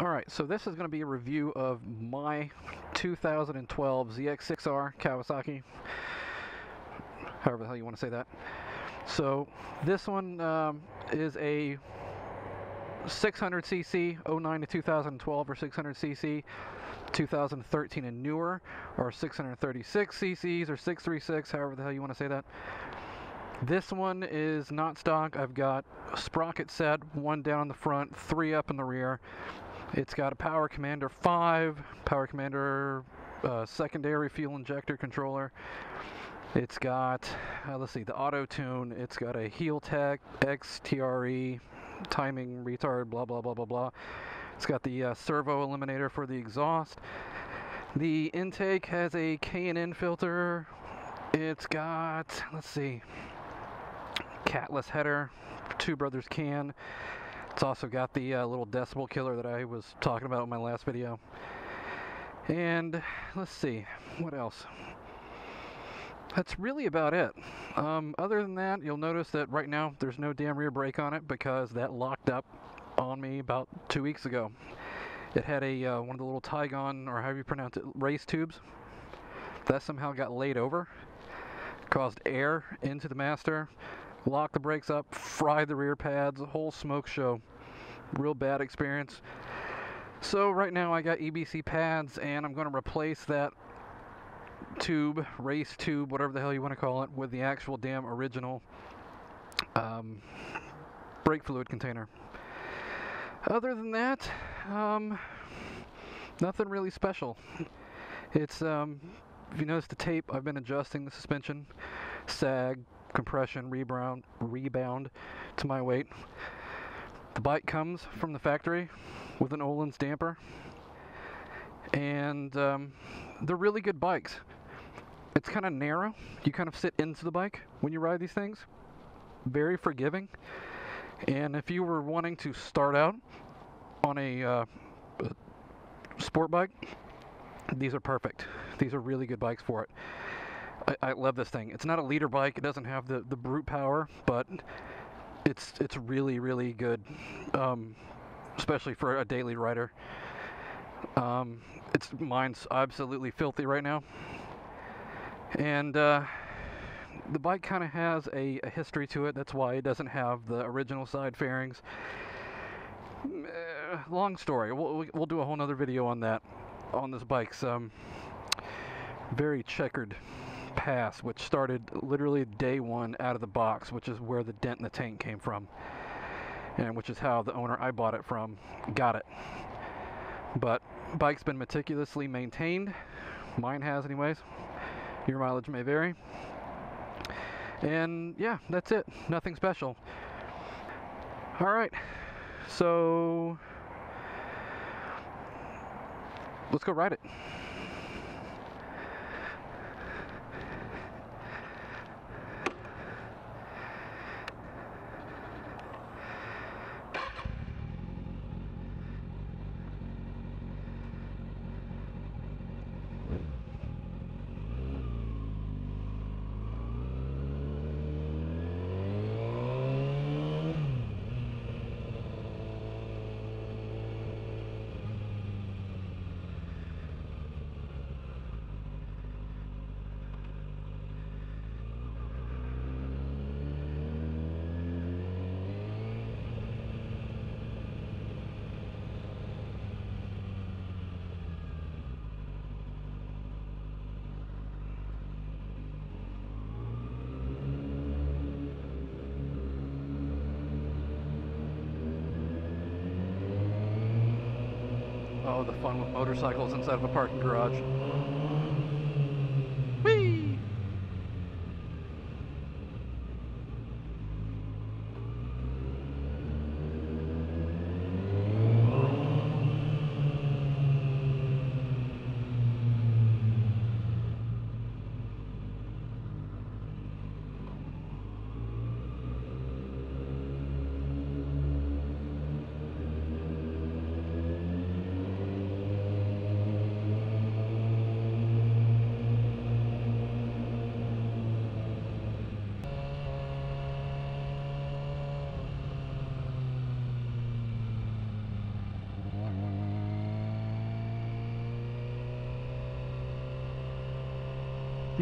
Alright, so this is going to be a review of my 2012 ZX6R Kawasaki, however the hell you want to say that. So this one is a 600cc 09 to 2012 or 600cc 2013 and newer, or 636 cc's or 636, however the hell you want to say that. This one is not stock. I've got a sprocket set, one down the front, three up in the rear. It's got a Power Commander 5, Power Commander secondary fuel injector controller. It's got, let's see, the auto tune. It's got a Heel Tech XTRE timing retard, blah blah blah blah blah. It's got the servo eliminator for the exhaust. The intake has a K&N filter. It's got, let's see, catless header, Two Brothers can. It's also got the little decibel killer that I was talking about in my last video. And let's see, what else? That's really about it. Other than that, you'll notice that right now there's no damn rear brake on it because that locked up on me about 2 weeks ago. It had a one of the little Tygon, or however you pronounce it, race tubes. That somehow got laid over, caused air into the master, locked the brakes up, fried the rear pads, a whole smoke show. Real bad experience. So right now I got EBC pads, and I'm going to replace that tube, race tube, whatever the hell you want to call it, with the actual damn original brake fluid container. Other than that, nothing really special. It's if you notice the tape, I've been adjusting the suspension, sag, compression, rebound to my weight. The bike comes from the factory with an Öhlins damper, and they're really good bikes. It's kind of narrow. You kind of sit into the bike when you ride these things. Very forgiving. And if you were wanting to start out on a sport bike, these are perfect. These are really good bikes for it. I love this thing. It's not a leader bike. It doesn't have the brute power, but it's really, really good, especially for a daily rider. Mine's absolutely filthy right now. And the bike kind of has a history to it. That's why it doesn't have the original side fairings. Long story. We'll do a whole nother video on that, on this bike's very checkered past, which started literally day one out of the box, which is where the dent in the tank came from, and which is how the owner I bought it from got it. But bike's been meticulously maintained. Mine has anyways. Your mileage may vary. And yeah, that's it. Nothing special. Alright, so let's go ride it. Oh, the fun with motorcycles inside of a parking garage. Whee!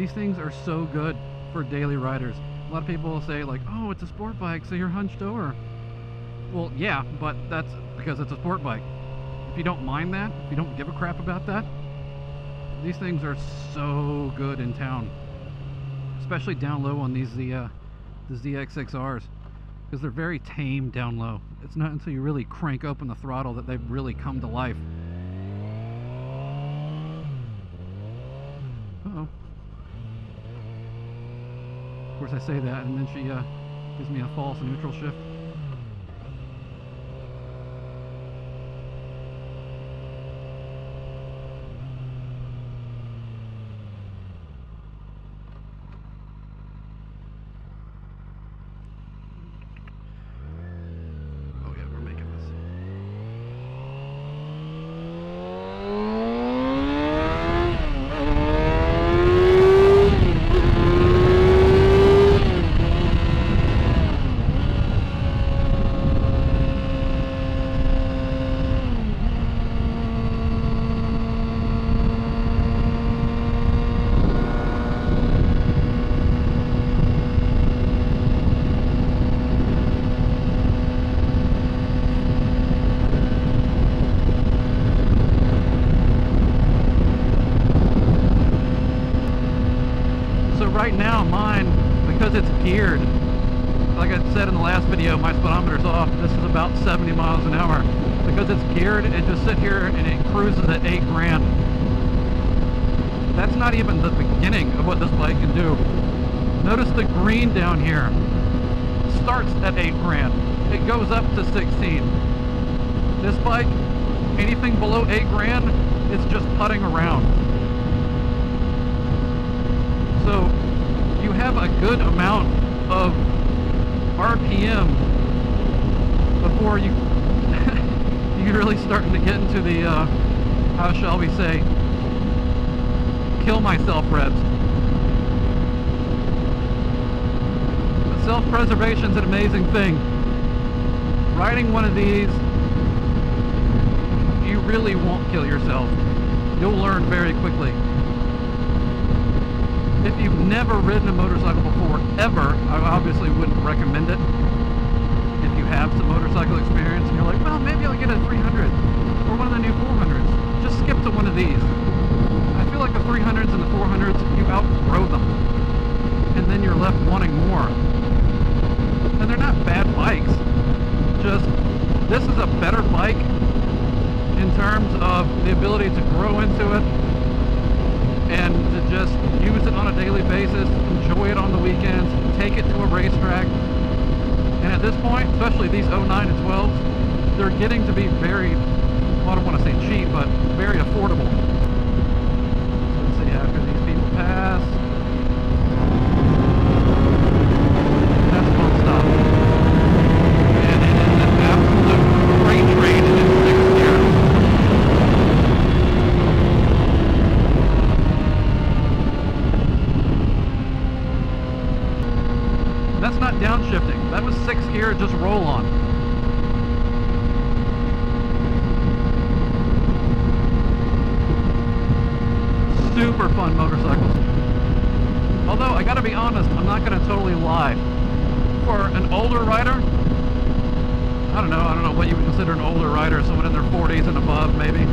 These things are so good for daily riders. A lot of people will say like, oh, it's a sport bike, so you're hunched over. Well, yeah, but that's because it's a sport bike. If you don't mind that, if you don't give a crap about that, these things are so good in town. Especially down low on these the ZX6Rs. Because they're very tame down low. It's not until you really crank open the throttle that they really come to life. Uh-oh. Of course I say that and then she gives me a false neutral shift. Right now mine, because it's geared, like I said in the last video, my speedometer's off. This is about 70 miles an hour. Because it's geared, it just sits here and it cruises at 8 grand. That's not even the beginning of what this bike can do. Notice the green down here starts at 8 grand. It goes up to 16. This bike, anything below 8 grand, it's just putting around. So you have a good amount of RPM before you're really starting to get into the how shall we say, kill myself revs. But self-preservation's an amazing thing. Riding one of these, you really won't kill yourself. You'll learn very quickly. If you've never ridden a motorcycle before, ever, I obviously wouldn't recommend it. If you have some motorcycle experience and you're like, well, maybe I'll get a 300 or one of the new 400s. Just skip to one of these. I feel like the 300s and the 400s, you outgrow them. And then you're left wanting more. And they're not bad bikes. Just, this is a better bike in terms of the ability to grow into it and to just use it on a daily basis, enjoy it on the weekends, take it to a racetrack. And at this point, especially these 09 and 12s, they're getting to be very, well, I don't want to say cheap, but very affordable. Let's see, after these people pass, that's a fun stop. And it is an absolute freight train in its 6th gear. That's not downshifting. That was 6th gear, just roll on. Super fun motorcycles. Although, I gotta be honest, I'm not gonna totally lie. For an older rider, I don't know what you would consider an older rider, someone in their 40s and above, maybe.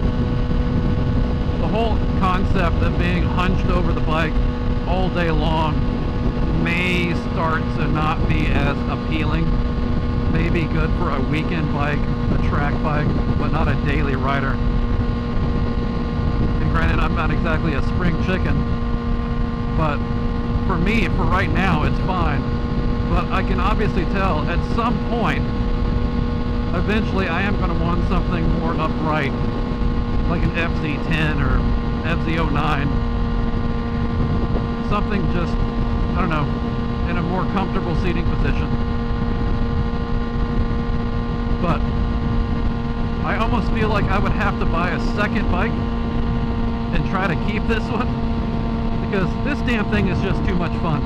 The whole concept of being hunched over the bike all day long may start to not be as appealing. May be good for a weekend bike, a track bike, but not a daily rider. And granted, I'm not exactly a spring chicken, but for me, for right now, it's fine. But I can obviously tell at some point, eventually I am going to want something more upright, like an FZ10 or FZ09. Something just, I don't know, in a more comfortable seating position. But I almost feel like I would have to buy a second bike and try to keep this one, because this damn thing is just too much fun.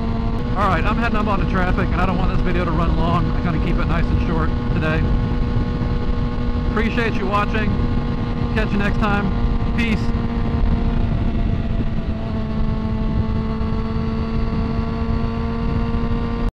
Alright, I'm heading up onto traffic and I don't want this video to run long. I kind of keep it nice and short today. Appreciate you watching. Catch you next time. Peace.